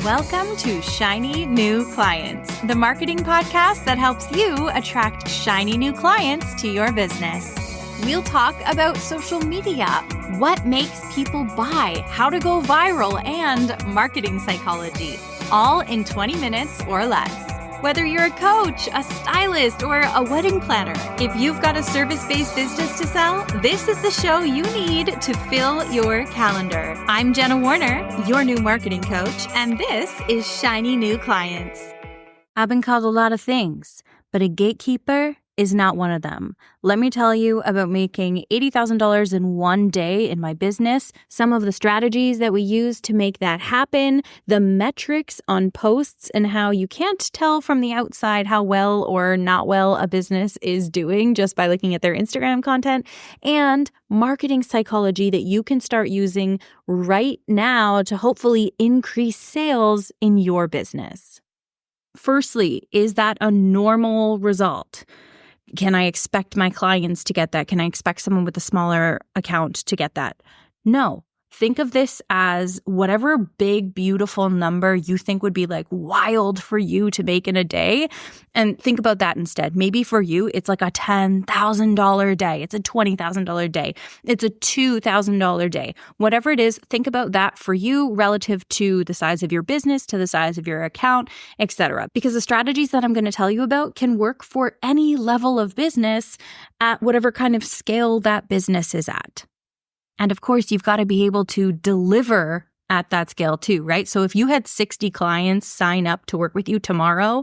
Welcome to Shiny New Clients, the marketing podcast that helps you attract shiny new clients to your business. We'll talk about social media, what makes people buy, how to go viral, and marketing psychology, all in 20 minutes or less. Whether you're a coach, a stylist, or a wedding planner, if you've got a service-based business to sell, this is the show you need to fill your calendar. I'm Jenna Warriner, your new marketing coach, and this is Shiny New Clients. I've been called a lot of things, but a gatekeeper is not one of them. Let me tell you about making $80,000 in one day in my business, some of the strategies that we use to make that happen, the metrics on posts, and how you can't tell from the outside how well or not well a business is doing just by looking at their Instagram content, and marketing psychology that you can start using right now to hopefully increase sales in your business. Firstly, is that a normal result? Can I expect my clients to get that? Can I expect someone with a smaller account to get that? No. Think of this as whatever big, beautiful number you think would be like wild for you to make in a day. And think about that instead. Maybe for you, it's like a $10,000 day. It's a $20,000 day. It's a $2,000 day. Whatever it is, think about that for you relative to the size of your business, to the size of your account, etc. Because the strategies that I'm going to tell you about can work for any level of business at whatever kind of scale that business is at. And of course, you've got to be able to deliver at that scale too, right? So if you had 60 clients sign up to work with you tomorrow,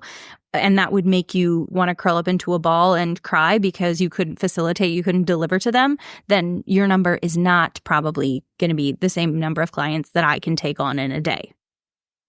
and that would make you want to curl up into a ball and cry because you couldn't facilitate, you couldn't deliver to them, then your number is not probably going to be the same number of clients that I can take on in a day.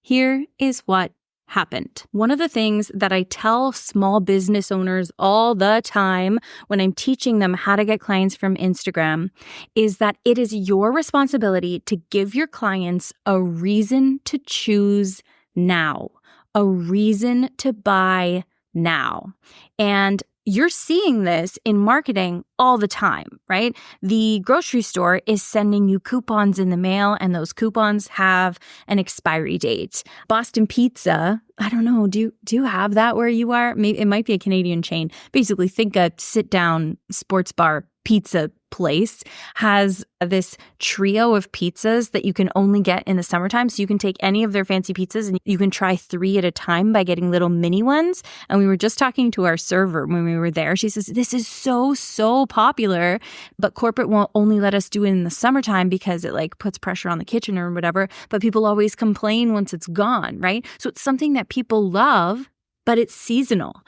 Here is what happened. One of the things that I tell small business owners all the time when I'm teaching them how to get clients from Instagram is that it is your responsibility to give your clients a reason to choose now, a reason to buy now. And you're seeing this in marketing all the time, right? The grocery store is sending you coupons in the mail, and those coupons have an expiry date. Boston Pizza, I don't know, do you have that where you are? Maybe it might be a Canadian chain. Basically, think a sit-down sports bar pizza place has this trio of pizzas that you can only get in the summertime. So you can take any of their fancy pizzas and you can try 3 at a time by getting little mini ones. And we were just talking to our server when we were there. She says, this is so popular, but corporate won't only let us do it in the summertime because it like puts pressure on the kitchen or whatever. But people always complain once it's gone, right? So it's something that people love, but it's seasonal.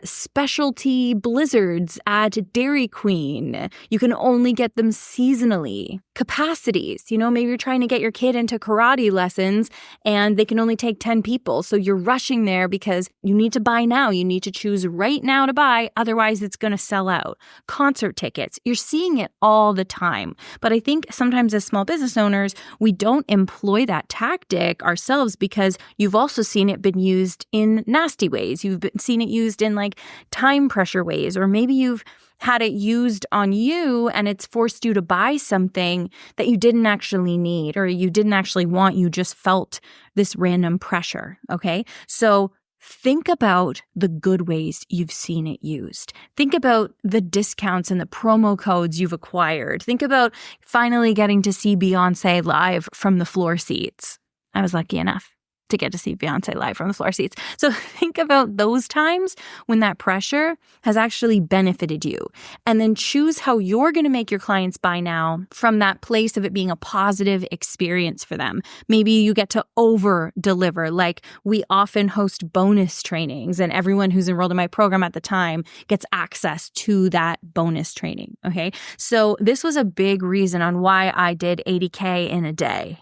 Specialty blizzards at Dairy Queen. You can only get them seasonally. Capacities. Maybe you're trying to get your kid into karate lessons and they can only take 10 people. So you're rushing there because you need to buy now. You need to choose right now to buy. Otherwise, it's going to sell out. Concert tickets. You're seeing it all the time. But I think sometimes as small business owners, we don't employ that tactic ourselves because you've also seen it been used in nasty ways. You've seen it used in like time pressure ways, or maybe you've had it used on you and it's forced you to buy something that you didn't actually need or you didn't actually want. You just felt this random pressure. Okay. So think about the good ways you've seen it used. Think about the discounts and the promo codes you've acquired. Think about finally getting to see Beyonce live from the floor seats. I was lucky enough to get to see Beyonce live from the floor seats. So think about those times when that pressure has actually benefited you. And then choose how you're going to make your clients buy now from that place of it being a positive experience for them. Maybe you get to over deliver. Like we often host bonus trainings and everyone who's enrolled in my program at the time gets access to that bonus training. Okay. So this was a big reason on why I did 80K in a day.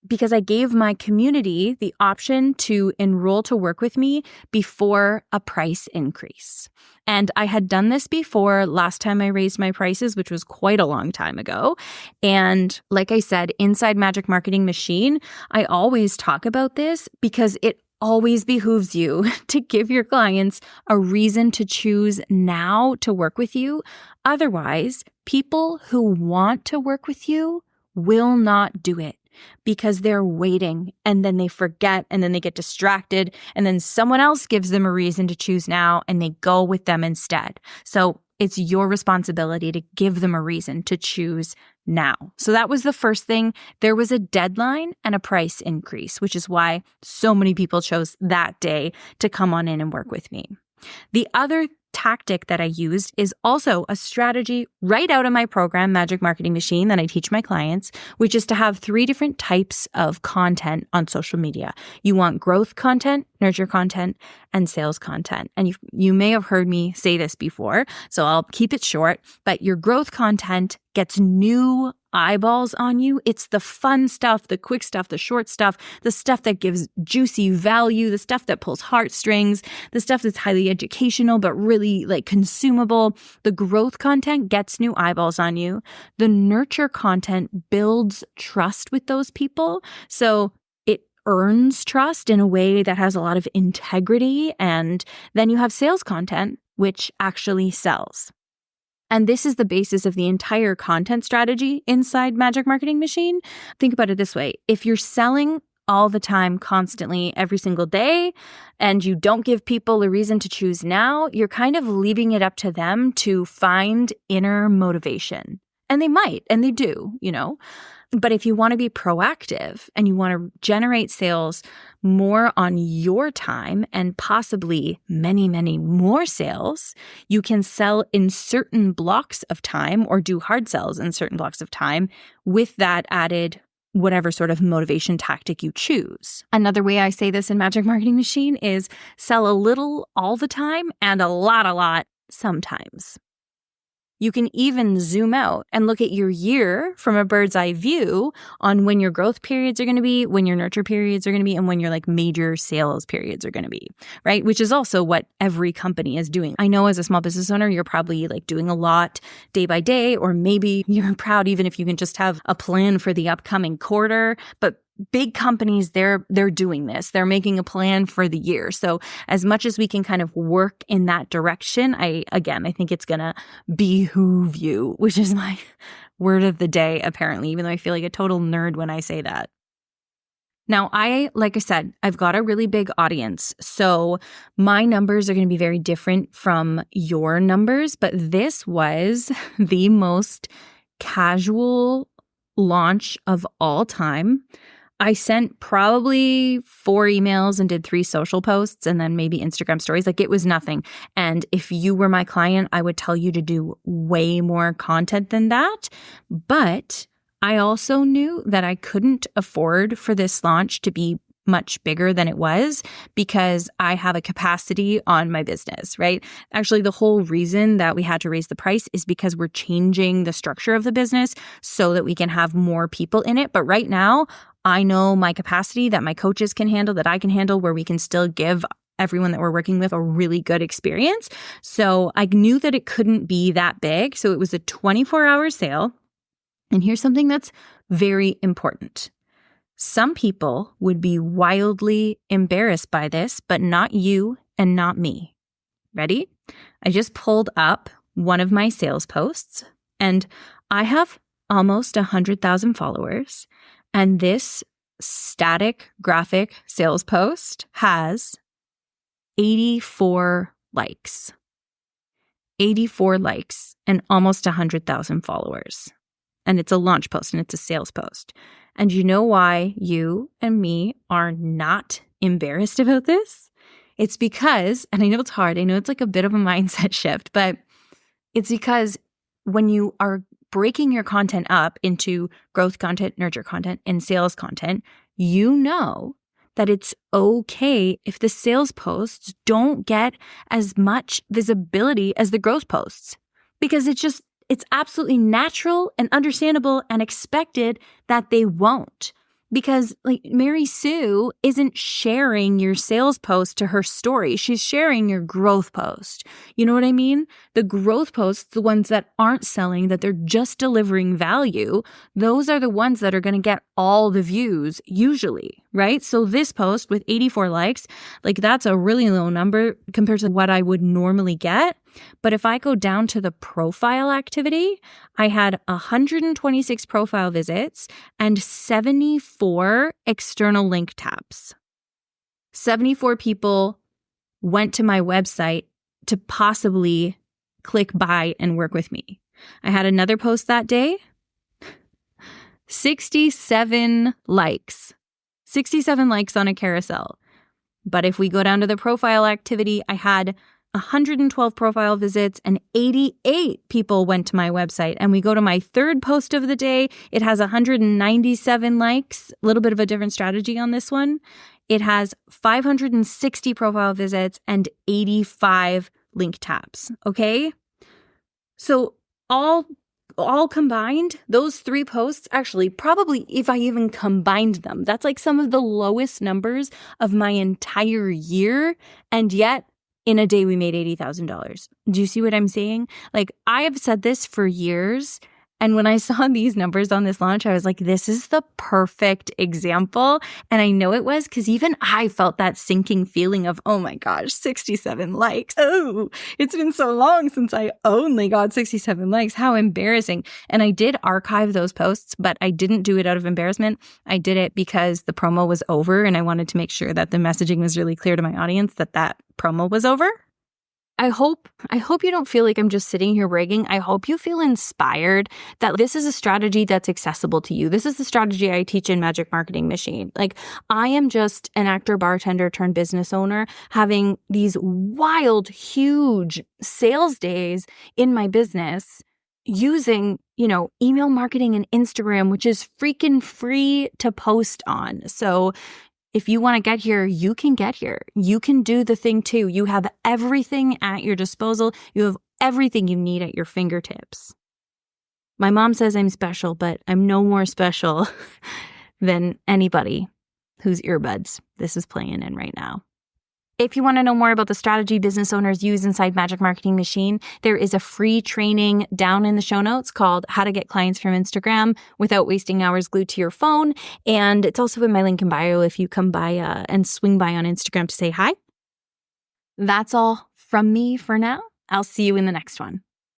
Because I gave my community the option to enroll to work with me before a price increase. And I had done this before last time I raised my prices, which was quite a long time ago. And like I said, inside Magic Marketing Machine, I always talk about this because it always behooves you to give your clients a reason to choose now to work with you. Otherwise, people who want to work with you will not do it. because they're waiting and then they forget and then they get distracted and then someone else gives them a reason to choose now and they go with them instead. So it's your responsibility to give them a reason to choose now. So that was the first thing. There was a deadline and a price increase, which is why so many people chose that day to come on in and work with me. The other tactic that I used is also a strategy right out of my program, Magic Marketing Machine, that I teach my clients, which is to have 3 different types of content on social media. You want growth content, nurture content, and sales content. And you may have heard me say this before, so I'll keep it short, but your growth content gets new eyeballs on you. It's the fun stuff, the quick stuff, the short stuff, the stuff that gives juicy value, the stuff that pulls heartstrings, the stuff that's highly educational but really like consumable. The growth content gets new eyeballs on you. The nurture content builds trust with those people. So it earns trust in a way that has a lot of integrity. And then you have sales content, which actually sells. And this is the basis of the entire content strategy inside Magic Marketing Machine. Think about it this way. If you're selling all the time, constantly, every single day, and you don't give people a reason to choose now, you're kind of leaving it up to them to find inner motivation. And they might, and they do, But if you want to be proactive and you want to generate sales more on your time and possibly many, many more sales, you can sell in certain blocks of time or do hard sells in certain blocks of time with that added whatever sort of motivation tactic you choose. Another way I say this in Magic Marketing Machine is sell a little all the time and a lot sometimes. You can even zoom out and look at your year from a bird's eye view on when your growth periods are going to be, when your nurture periods are going to be, and when your major sales periods are going to be, right? Which is also what every company is doing. I know as a small business owner, you're probably doing a lot day by day, or maybe you're proud even if you can just have a plan for the upcoming quarter, but big companies, they're doing this. They're making a plan for the year. So as much as we can kind of work in that direction, I think it's going to behoove you, which is my word of the day, apparently, even though I feel like a total nerd when I say that. Now, like I said, I've got a really big audience. So my numbers are going to be very different from your numbers, but this was the most casual launch of all time. I sent probably 4 emails and did 3 social posts and then maybe Instagram stories. It was nothing. And if you were my client, I would tell you to do way more content than that. But I also knew that I couldn't afford for this launch to be much bigger than it was because I have a capacity on my business, right? Actually, the whole reason that we had to raise the price is because we're changing the structure of the business so that we can have more people in it. But right now, I know my capacity that my coaches can handle, that I can handle, where we can still give everyone that we're working with a really good experience. So I knew that it couldn't be that big. So it was a 24-hour sale. And here's something that's very important. Some people would be wildly embarrassed by this, but not you and not me. Ready? I just pulled up one of my sales posts and I have almost 100,000 followers. And this static graphic sales post has 84 likes. 84 likes and almost 100,000 followers. And it's a launch post and it's a sales post. And you know why you and me are not embarrassed about this? It's because, and I know it's hard, I know it's a bit of a mindset shift, but it's because when you are breaking your content up into growth content, nurture content, and sales content, you know that it's okay if the sales posts don't get as much visibility as the growth posts, because it's absolutely natural and understandable and expected that they won't. Because Mary Sue isn't sharing your sales post to her story. She's sharing your growth post. You know what I mean? The growth posts, the ones that aren't selling, that they're just delivering value, those are the ones that are going to get all the views usually, right? So this post with 84 likes, that's a really low number compared to what I would normally get. But if I go down to the profile activity, I had 126 profile visits and 74 external link taps. 74 people went to my website to possibly click buy and work with me. I had another post that day, 67 likes. 67 likes on a carousel. But if we go down to the profile activity, I had 112 profile visits and 88 people went to my website. And we go to my third post of the day, it has 197 likes, a little bit of a different strategy on this one. It has 560 profile visits and 85 link taps, okay? So all combined, those 3 posts, actually, probably if I even combined them, that's like some of the lowest numbers of my entire year. And yet, in a day, we made $80,000. Do you see what I'm saying? Like, I have said this for years. And when I saw these numbers on this launch, I was like, this is the perfect example. And I know it was because even I felt that sinking feeling of, oh my gosh, 67 likes. Oh, it's been so long since I only got 67 likes. How embarrassing. And I did archive those posts, but I didn't do it out of embarrassment. I did it because the promo was over and I wanted to make sure that the messaging was really clear to my audience that promo was over. I hope you don't feel like I'm just sitting here bragging. I hope you feel inspired that this is a strategy that's accessible to you. This is the strategy I teach in Magic Marketing Machine. Like, I am just an actor, bartender turned business owner having these wild, huge sales days in my business using, email marketing and Instagram, which is freaking free to post on. So if you want to get here, you can get here. You can do the thing too. You have everything at your disposal. You have everything you need at your fingertips. My mom says I'm special, but I'm no more special than anybody whose earbuds this is playing in right now. If you want to know more about the strategy business owners use inside Magic Marketing Machine, there is a free training down in the show notes called How to Get Clients from Instagram Without Wasting Hours Glued to Your Phone. And it's also in my link in bio if you come by and swing by on Instagram to say hi. That's all from me for now. I'll see you in the next one.